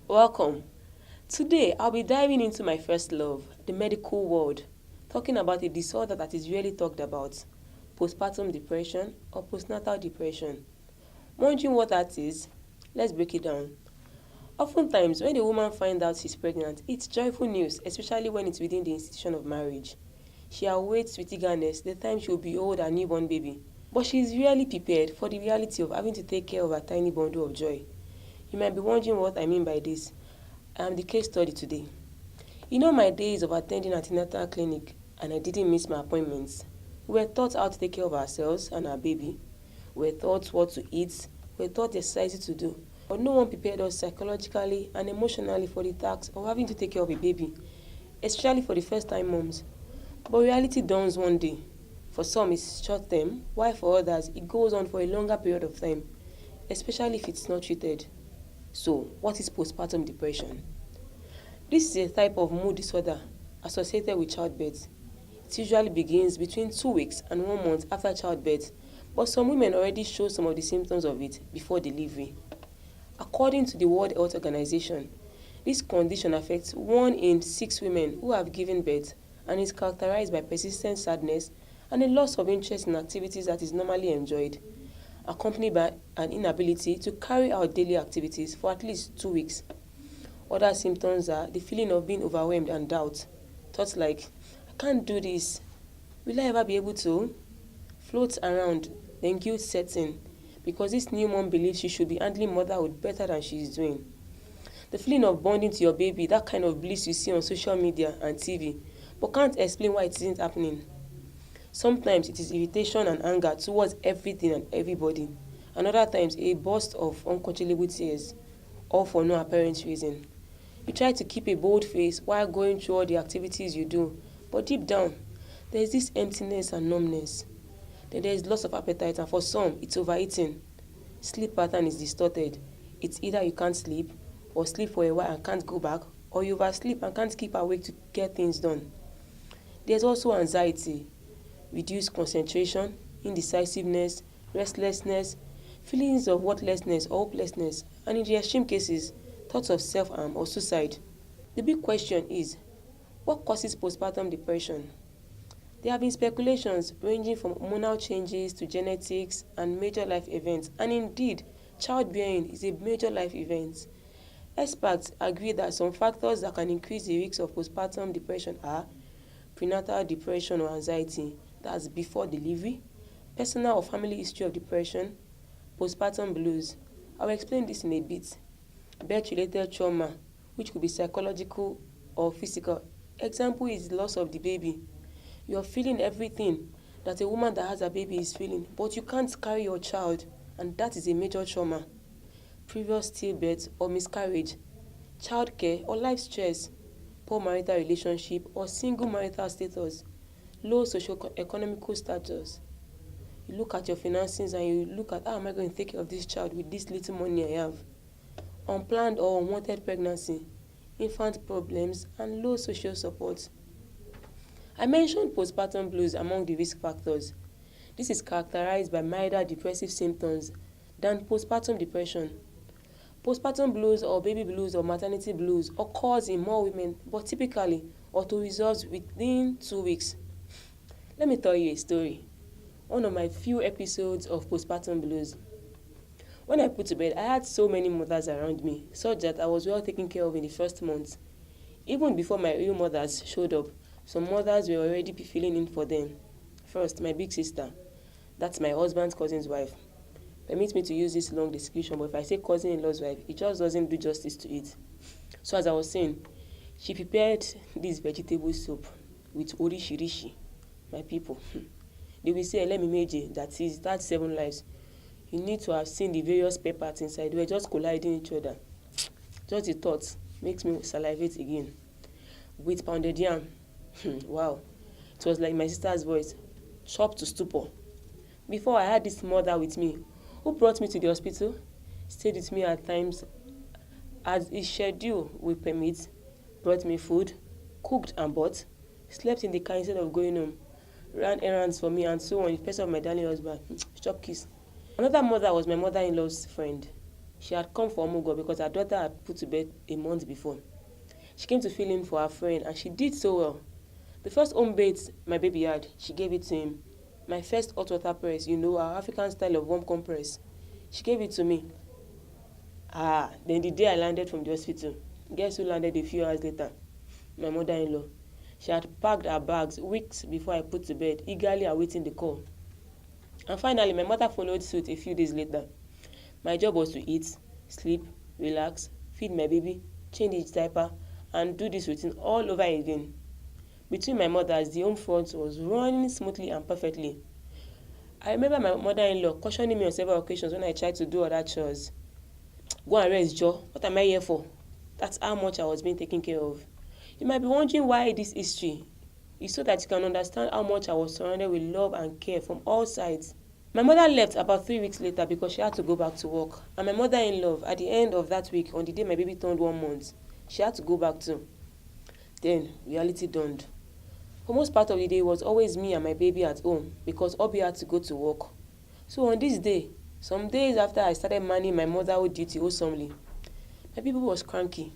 Welcome. Today, I'll be diving into my first love, the medical world, talking about a disorder that is rarely talked about, postpartum depression or postnatal depression. Wondering what that is? Let's break it down. Oftentimes, when a woman finds out she's pregnant, it's joyful news, especially when it's within the institution of marriage. She awaits with eagerness the time she will behold her newborn baby, but she is rarely prepared for the reality of having to take care of her tiny bundle of joy. You might be wondering what I mean by this. I am the case study today. My days of attending antenatal clinic and I didn't miss my appointments. We were taught how to take care of ourselves and our baby. We were taught what to eat. We were taught the exercises to do. But no one prepared us psychologically and emotionally for the task of having to take care of a baby, especially for the first time moms. But reality dawns one day. For some, it's short term, while for others, it goes on for a longer period of time, especially if it's not treated. So, what is postpartum depression? This is a type of mood disorder associated with childbirth. It usually begins between 2 weeks and 1 month after childbirth, but some women already show some of the symptoms of it before delivery. According to the World Health Organization, this condition affects 1 in 6 women who have given birth and is characterized by persistent sadness and a loss of interest in activities that is normally enjoyed, accompanied by an inability to carry out daily activities for at least 2 weeks. Other symptoms are the feeling of being overwhelmed and doubt. Thoughts like, I can't do this. Will I ever be able to? Floats around, then guilt sets in, because this new mom believes she should be handling motherhood better than she is doing. The feeling of bonding to your baby, that kind of bliss you see on social media and TV, but can't explain why it isn't happening. Sometimes it is irritation and anger towards everything and everybody, and other times a burst of uncontrollable tears, all for no apparent reason. You try to keep a bold face while going through all the activities you do, but deep down, there is this emptiness and numbness. Then there is loss of appetite, and for some, it's overeating. Sleep pattern is distorted. It's either you can't sleep, or sleep for a while and can't go back, or you oversleep and can't keep awake to get things done. There's also anxiety, reduced concentration, indecisiveness, restlessness, feelings of worthlessness or hopelessness, and in the extreme cases, thoughts of self-harm or suicide. The big question is, what causes postpartum depression? There have been speculations ranging from hormonal changes to genetics and major life events, and indeed, childbearing is a major life event. Experts agree that some factors that can increase the risk of postpartum depression are prenatal depression or anxiety, that's before delivery, personal or family history of depression, postpartum blues. I will explain this in a bit. Birth-related trauma, which could be psychological or physical. Example is the loss of the baby. You are feeling everything that a woman that has a baby is feeling, but you can't carry your child, and that is a major trauma. Previous stillbirth or miscarriage, childcare or life stress, poor marital relationship or single marital status, low socio-economical status. You look at your finances and you look at how am I going to take care of this child with this little money I have. Unplanned or unwanted pregnancy, infant problems, and low social support. I mentioned postpartum blues among the risk factors. This is characterized by milder depressive symptoms than postpartum depression. Postpartum blues or baby blues or maternity blues occurs in more women, but typically auto-resolves within 2 weeks. Let me tell you a story. One of my few episodes of postpartum blues. When I put to bed, I had so many mothers around me, such that I was well taken care of in the first month. Even before my real mothers showed up, some mothers were already filling in for them. First, my big sister. That's my husband's cousin's wife. Permit me to use this long description, but if I say cousin-in-law's wife, it just doesn't do justice to it. So as I was saying, she prepared this vegetable soup with orishirishi. My people, they will say, let me meji, that's 7 lives. You need to have seen the various peppers inside. We're just colliding each other. Just the thought makes me salivate again. With pounded yam. Wow. It was like my sister's voice, chopped to stupor. Before I had this mother with me, who brought me to the hospital, stayed with me at times as his schedule will permit, brought me food, cooked and bought, slept in the car instead of going home, ran errands for me and so on in person of my darling husband. Chop kiss. Another mother was my mother-in-law's friend. She had come for Omugo because her daughter had put to bed a month before. She came to fill in for her friend and she did so well. The first home bath my baby had, she gave it to him. My first hot water press, our African style of warm compress, she gave it to me. Then the day I landed from the hospital, guess who landed a few hours later? My mother-in-law. She had packed her bags weeks before I put to bed, eagerly awaiting the call. And finally, my mother followed suit a few days later. My job was to eat, sleep, relax, feed my baby, change his diaper, and do this routine all over again. Between my mothers, the home front was running smoothly and perfectly. I remember my mother-in-law cautioning me on several occasions when I tried to do other chores. Go and rest, Joe. What am I here for? That's how much I was being taken care of. You might be wondering why this history. It's so that you can understand how much I was surrounded with love and care from all sides. My mother left about 3 weeks later because she had to go back to work. And my mother-in-law, at the end of that week, on the day my baby turned 1 month, she had to go back too. Then, reality dawned. For most part of the day, it was always me and my baby at home because Obi had to go to work. So on this day, some days after I started manning my motherhood duty wholesomely, my baby was cranky.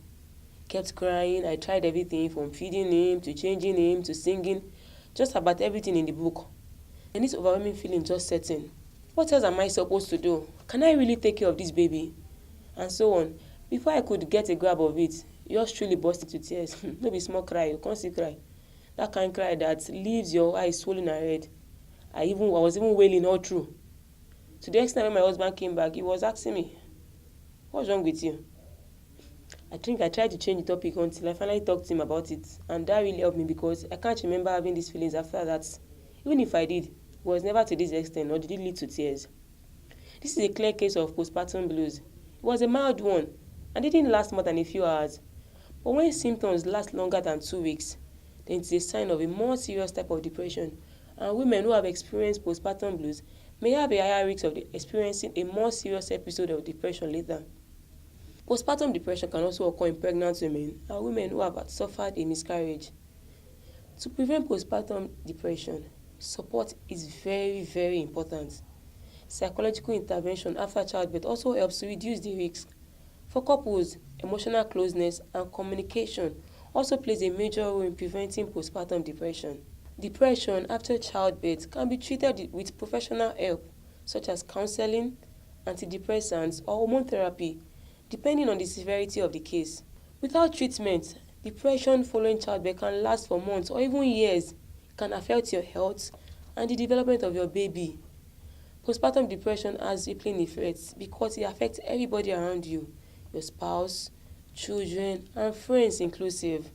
Kept crying. I tried everything from feeding him to changing him to singing, just about everything in the book. And this overwhelming feeling just set in. What else am I supposed to do? Can I really take care of this baby? And so on. Before I could get a grab of it, yours truly burst into tears. No be small cry, you can't see cry. That kind of cry that leaves your eyes swollen and red. I was even wailing all through. To the extent when my husband came back, he was asking me, "What's wrong with you?" I think I tried to change the topic until I finally talked to him about it, and that really helped me because I can't remember having these feelings after that. Even if I did, it was never to this extent, nor did it lead to tears. This is a clear case of postpartum blues. It was a mild one, and it didn't last more than a few hours. But when symptoms last longer than 2 weeks, then it's a sign of a more serious type of depression, and women who have experienced postpartum blues may have a higher risk of experiencing a more serious episode of depression later. Postpartum depression can also occur in pregnant women and women who have suffered a miscarriage. To prevent postpartum depression, support is very, very important. Psychological intervention after childbirth also helps to reduce the risk. For couples, emotional closeness and communication also plays a major role in preventing postpartum depression. Depression after childbirth can be treated with professional help, such as counseling, antidepressants, or hormone therapy, depending on the severity of the case. Without treatment, depression following childbirth can last for months or even years. It can affect your health and the development of your baby. Postpartum depression has rippling effects because it affects everybody around you, your spouse, children, and friends inclusive.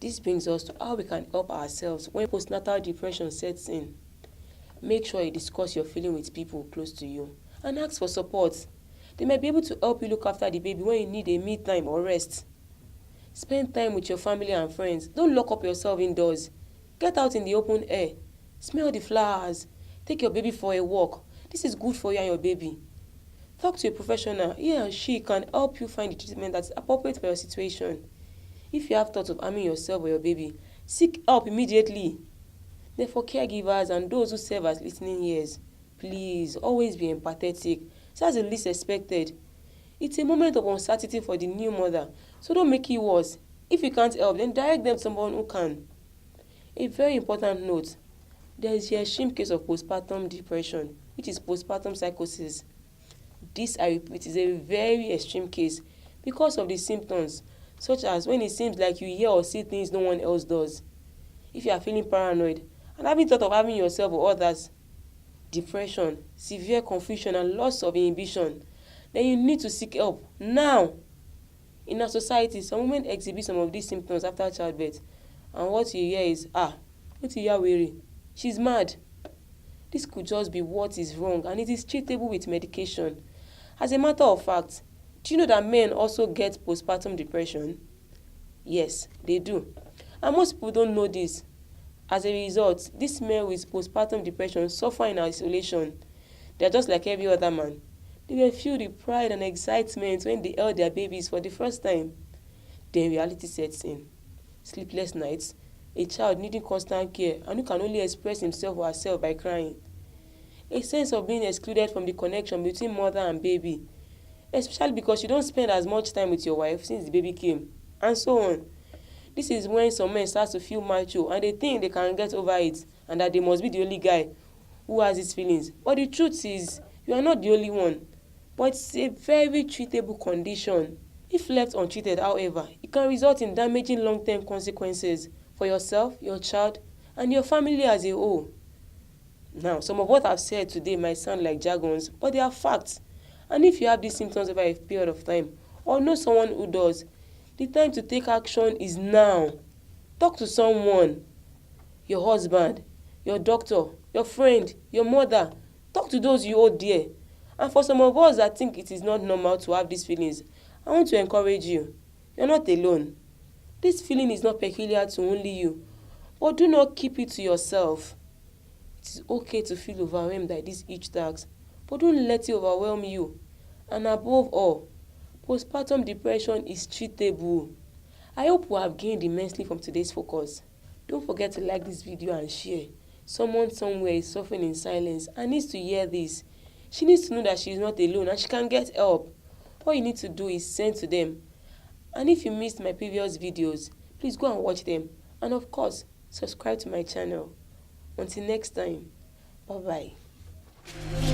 This brings us to how we can help ourselves when postnatal depression sets in. Make sure you discuss your feeling with people close to you and ask for support. They might be able to help you look after the baby when you need a me time or rest. Spend time with your family and friends. Don't lock up yourself indoors. Get out in the open air. Smell the flowers. Take your baby for a walk. This is good for you and your baby. Talk to a professional. He or she can help you find the treatment that's appropriate for your situation. If you have thoughts of harming yourself or your baby, seek help immediately. Then for caregivers and those who serve as listening ears, please always be empathetic. So as the least expected. It's a moment of uncertainty for the new mother, so don't make it worse. If you can't help, then direct them to someone who can. A very important note, there is the extreme case of postpartum depression, which is postpartum psychosis. This, I repeat, is a very extreme case because of the symptoms, such as when it seems like you hear or see things no one else does. If you are feeling paranoid and having thought of harming yourself or others, depression, severe confusion, and loss of inhibition, then you need to seek help now. In our society, some women exhibit some of these symptoms after childbirth, and what you hear is, what you hear, weary, she's mad. This could just be what is wrong, and it is treatable with medication. As a matter of fact, do you know that men also get postpartum depression? Yes, they do. And most people don't know this. As a result, these men with postpartum depression suffer in isolation. They are just like every other man. They will feel the pride and excitement when they held their babies for the first time. Then reality sets in. Sleepless nights, a child needing constant care and who can only express himself or herself by crying. A sense of being excluded from the connection between mother and baby. especially because you don't spend as much time with your wife since the baby came, and so on. This is when some men start to feel macho and they think they can get over it and that they must be the only guy who has these feelings. But the truth is, you are not the only one. But it's a very treatable condition. If left untreated, however, it can result in damaging long-term consequences for yourself, your child, and your family as a whole. Now, some of what I've said today might sound like jargons, but they are facts. And if you have these symptoms over a period of time, or know someone who does, the time to take action is now. Talk to someone, your husband, your doctor, your friend, your mother. Talk to those you hold dear. And for some of us that think it is not normal to have these feelings, I want to encourage you. You're not alone. This feeling is not peculiar to only you. But do not keep it to yourself. It is okay to feel overwhelmed by these itch tags, but don't let it overwhelm you. And above all, postpartum depression is treatable. I hope we have gained immensely from today's focus. Don't forget to like this video and share. Someone somewhere is suffering in silence and needs to hear this. She needs to know that she is not alone and she can get help. All you need to do is send to them. And if you missed my previous videos, please go and watch them. And of course, subscribe to my channel. Until next time, bye bye.